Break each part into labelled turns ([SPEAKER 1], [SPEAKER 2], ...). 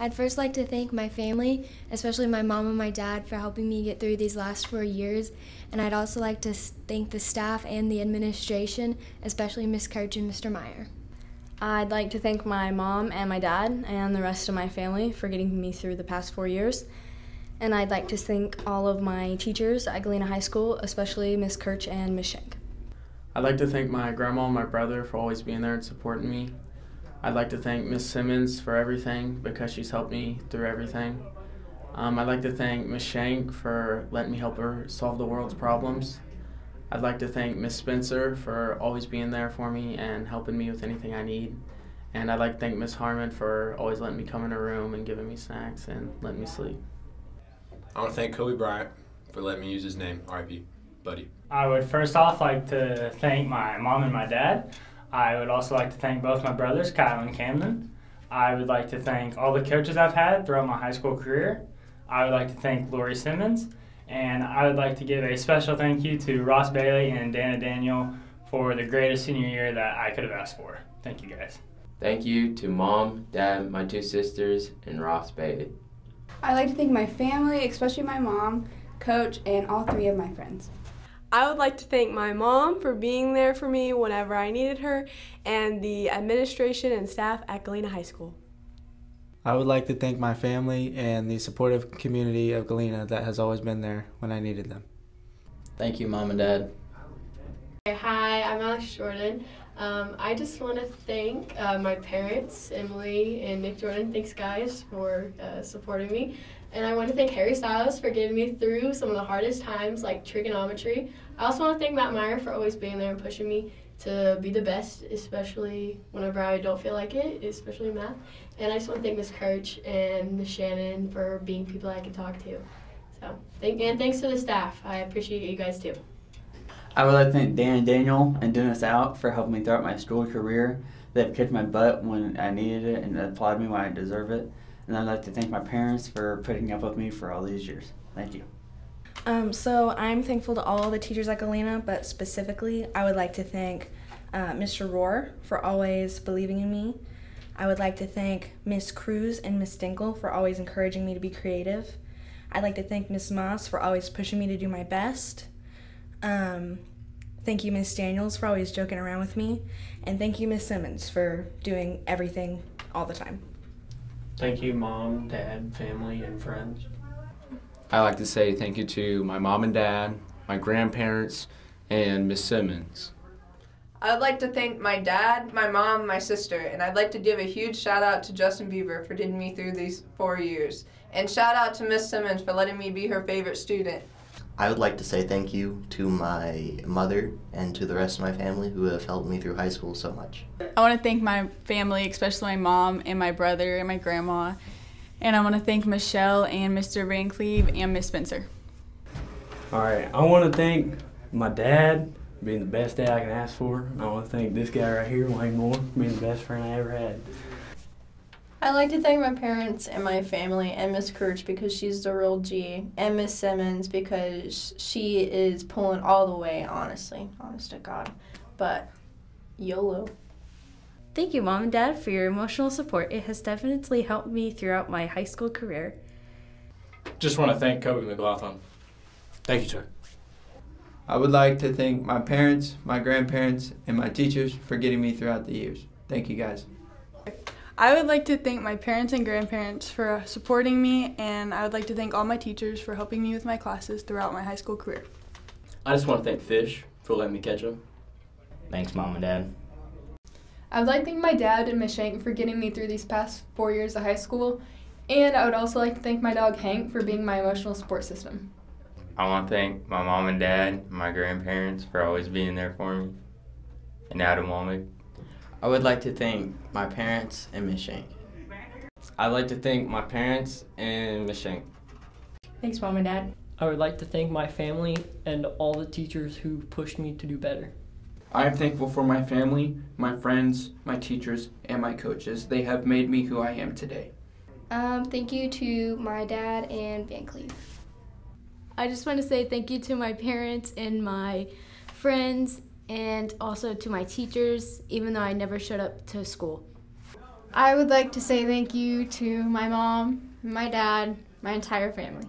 [SPEAKER 1] I'd first like to thank my family, especially my mom and my dad, for helping me get through these last 4 years. And I'd also like to thank the staff and the administration, especially Ms. Coach and Mr. Meyer.
[SPEAKER 2] I'd like to thank my mom and my dad and the rest of my family for getting me through the past 4 years. And I'd like to thank all of my teachers at Galena High School, especially Ms. Kirch and Ms. Schenk.
[SPEAKER 3] I'd like to thank my grandma and my brother for always being there and supporting me. I'd like to thank Miss Simmons for everything because she's helped me through everything. I'd like to thank Miss Schenk for letting me help her solve the world's problems. I'd like to thank Miss Spencer for always being there for me and helping me with anything I need. And I'd like to thank Miss Harmon for always letting me come in her room and giving me snacks and letting me sleep.
[SPEAKER 4] I want to thank Kobe Bryant for letting me use his name, R.I.P. Buddy.
[SPEAKER 5] I would first off like to thank my mom and my dad. I would also like to thank both my brothers, Kyle and Camden. I would like to thank all the coaches I've had throughout my high school career. I would like to thank Lori Simmons. And I would like to give a special thank you to Ross Bailey and Dana Daniel for the greatest senior year that I could have asked for. Thank you, guys.
[SPEAKER 6] Thank you to Mom, Dad, my 2 sisters, and Ross Bailey.
[SPEAKER 7] I'd like to thank my family, especially my mom, Coach, and all 3 of my friends.
[SPEAKER 8] I would like to thank my mom for being there for me whenever I needed her, and the administration and staff at Galena High School.
[SPEAKER 9] I would like to thank my family and the supportive community of Galena that has always been there when I needed them.
[SPEAKER 10] Thank you, Mom and Dad.
[SPEAKER 11] Hi, I'm Alex Jordan. I just want to thank my parents, Emily and Nick Jordan. Thanks, guys, for supporting me. And I want to thank Harry Styles for getting me through some of the hardest times, like trigonometry. I also want to thank Matt Meyer for always being there and pushing me to be the best, especially whenever I don't feel like it, especially math. And I just want to thank Miss Kirch and Miss Shannon for being people I can talk to. So, thanks to the staff. I appreciate you guys too.
[SPEAKER 10] I would like to thank Dan and Daniel and Dennis Out for helping me throughout my school career. They've kicked my butt when I needed it and applauded me when I deserve it. And I'd like to thank my parents for putting up with me for all these years. Thank you.
[SPEAKER 2] So I'm thankful to all the teachers at Galena, but specifically I would like to thank Mr. Rohr for always believing in me. I would like to thank Miss Cruz and Miss Dinkel for always encouraging me to be creative. I'd like to thank Miss Moss for always pushing me to do my best. Thank you, Miss Daniels, for always joking around with me. And thank you, Miss Simmons, for doing everything all the time.
[SPEAKER 3] Thank you, Mom, Dad, family, and friends.
[SPEAKER 12] I'd like to say thank you to my mom and dad, my grandparents, and Miss Simmons.
[SPEAKER 13] I'd like to thank my dad, my mom, my sister, and I'd like to give a huge shout out to Justin Bieber for getting me through these 4 years. And shout out to Miss Simmons for letting me be her favorite student.
[SPEAKER 14] I would like to say thank you to my mother and to the rest of my family who have helped me through high school so much.
[SPEAKER 15] I want to thank my family, especially my mom and my brother and my grandma. And I want to thank Michelle and Mr. Van Cleve and Miss Spencer.
[SPEAKER 16] All right, I want to thank my dad for being the best dad I can ask for. I want to thank this guy right here, Wayne Moore, for being the best friend I ever had.
[SPEAKER 17] I'd like to thank my parents and my family and Miss Kirch because she's the real G, and Miss Simmons because she is pulling all the way, honestly, honest to God. But YOLO.
[SPEAKER 18] Thank you, Mom and Dad, for your emotional support. It has definitely helped me throughout my high school career.
[SPEAKER 19] Just want to thank Kobe McLaughlin.
[SPEAKER 16] Thank you, sir.
[SPEAKER 20] I would like to thank my parents, my grandparents, and my teachers for getting me throughout the years. Thank you, guys.
[SPEAKER 15] I would like to thank my parents and grandparents for supporting me, and I would like to thank all my teachers for helping me with my classes throughout my high school career.
[SPEAKER 19] I just want to thank Fish for letting me catch them.
[SPEAKER 10] Thanks, Mom and Dad.
[SPEAKER 21] I'd like to thank my dad and Miss Shank for getting me through these past 4 years of high school, and I would also like to thank my dog Hank for being my emotional support system.
[SPEAKER 6] I want to thank my mom and dad, my grandparents for always being there for me, and Adam Womack.
[SPEAKER 10] I would like to thank my parents and Miss Shank.
[SPEAKER 19] I'd like to thank my parents and Miss Shank.
[SPEAKER 17] Thanks, Mom and Dad.
[SPEAKER 22] I would like to thank my family and all the teachers who pushed me to do better.
[SPEAKER 23] I am thankful for my family, my friends, my teachers, and my coaches. They have made me who I am today.
[SPEAKER 1] Thank you to my dad and Van Cleve.
[SPEAKER 24] I just want to say thank you to my parents and my friends and also to my teachers, even though I never showed up to school. I would like to say thank you to my mom, my dad, my entire family.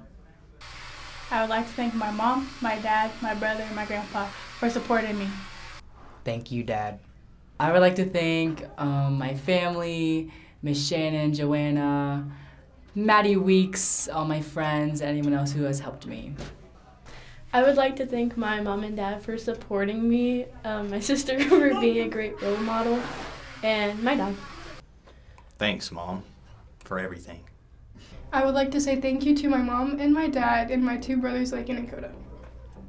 [SPEAKER 4] I would like to thank my mom, my dad, my brother, and my grandpa for supporting me.
[SPEAKER 5] Thank you, Dad. I would like to thank my family, Miss Shannon, Joanna, Maddie Weeks, all my friends, anyone else who has helped me.
[SPEAKER 7] I would like to thank my mom and dad for supporting me, my sister for being a great role model, and my dog.
[SPEAKER 8] Thanks, Mom, for everything.
[SPEAKER 21] I would like to say thank you to my mom and my dad and my two brothers, Lakin and Coda.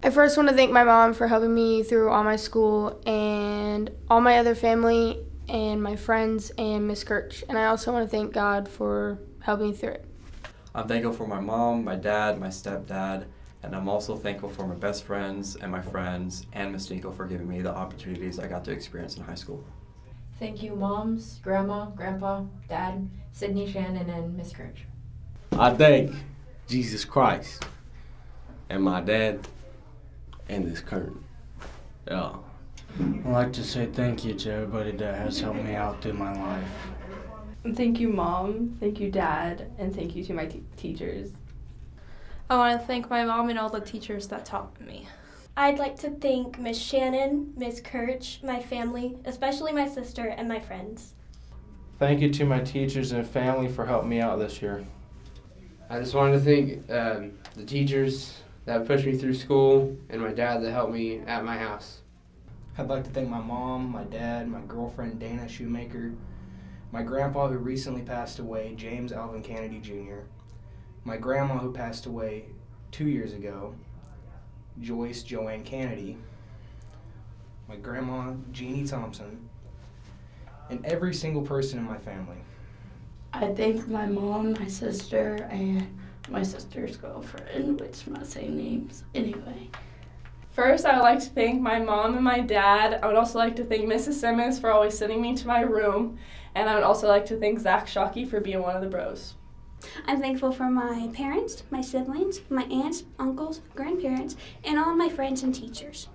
[SPEAKER 25] I first want to thank my mom for helping me through all my school and all my other family and my friends and Miss Kirch. And I also want to thank God for helping me through it.
[SPEAKER 26] I'm thankful for my mom, my dad, my stepdad, and I'm also thankful for my best friends and my friends and Miss Dinkel for giving me the opportunities I got to experience in high school.
[SPEAKER 27] Thank you, Moms, Grandma, Grandpa, Dad, Sydney, Shannon, and Miss Kirch.
[SPEAKER 28] I thank Jesus Christ and my dad and this curtain. Yeah.
[SPEAKER 29] I'd like to say thank you to everybody that has helped me out through my life.
[SPEAKER 30] Thank you, Mom. Thank you, Dad. And thank you to my teachers.
[SPEAKER 31] I want to thank my mom and all the teachers that taught me.
[SPEAKER 32] I'd like to thank Miss Shannon, Miss Kirch, my family, especially my sister and my friends.
[SPEAKER 33] Thank you to my teachers and family for helping me out this year.
[SPEAKER 34] I just wanted to thank the teachers that pushed me through school and my dad that helped me at my house.
[SPEAKER 35] I'd like to thank my mom, my dad, my girlfriend Dana Shoemaker, my grandpa who recently passed away, James Alvin Kennedy Jr., my grandma who passed away 2 years ago, Joyce Joanne Kennedy, my grandma Jeannie Thompson, and every single person in my family.
[SPEAKER 36] I thank my mom, my sister, and my sister's girlfriend, which I'm not saying names anyway.
[SPEAKER 21] First, I would like to thank my mom and my dad. I would also like to thank Mrs. Simmons for always sending me to my room. And I would also like to thank Zach Shockey for being one of the bros.
[SPEAKER 37] I'm thankful for my parents, my siblings, my aunts, uncles, grandparents, and all of my friends and teachers.